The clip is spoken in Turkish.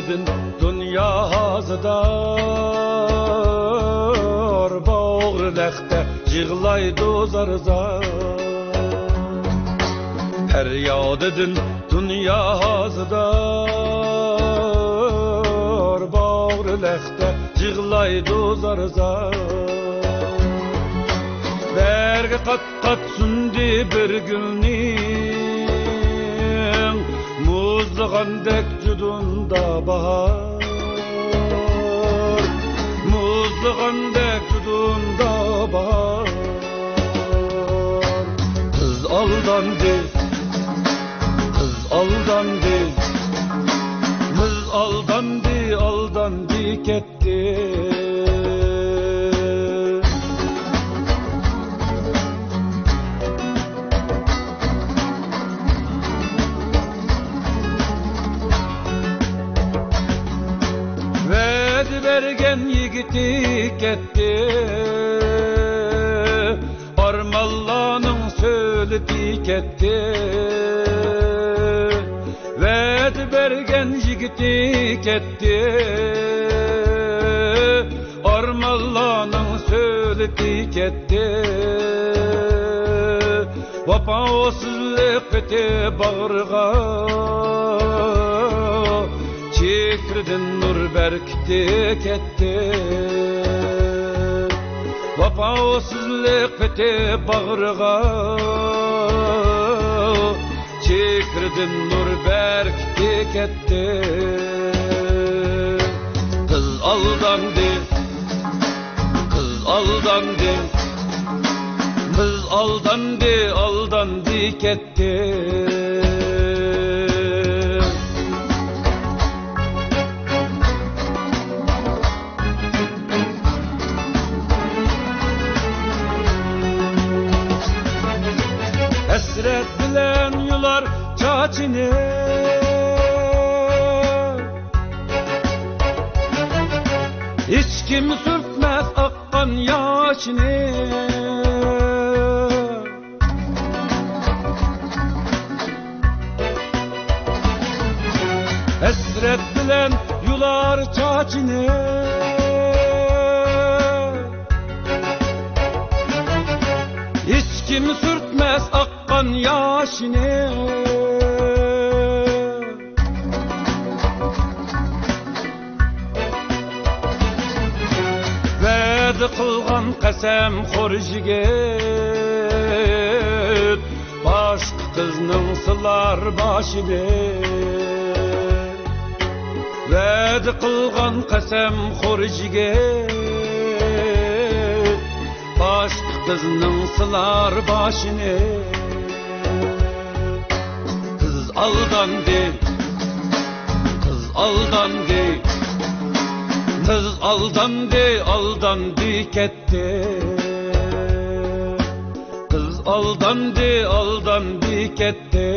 dedin dünya hazıdar, bağırlaqda yığlaydı zarzar. Feryad edin dünya hazıdar, bağırlaqda yığlaydı zarzar. Berge qat sündi bir gülning, muzlagandek judunda bahar. Muzlagandek judunda bahar. Kız aldandı, kız aldandı, kız aldandı, aldandı ketdi. Bergen yigiti ketdi, armallanın söyledi ketdi. Ved bergen yigiti ketdi, armallanın söyledi ketdi. Vafasızlık etti bağırga, çekirdin nur berkti ketdi. Vafasızlık etti bağırga, çekirdin nur berkti ketdi. Kız aldandı, kız aldandı, kız aldandı, aldandı ketdi. Hasret bilen yular çaçını, hiç kim sürtmez akkan yaşını. Hasret bilen yular çaçını, hiç kim sürtmez akkan yaşını. Vəd qılğan qəsəm xor jigit, başqa qızның sılar başını. Vəd qılğan qəsəm xor jigit, başqa qızның sılar başını. Kız aldandı, kız aldandı, kız aldandı, aldandı ketdi. Kız aldandı, aldandı ketdi.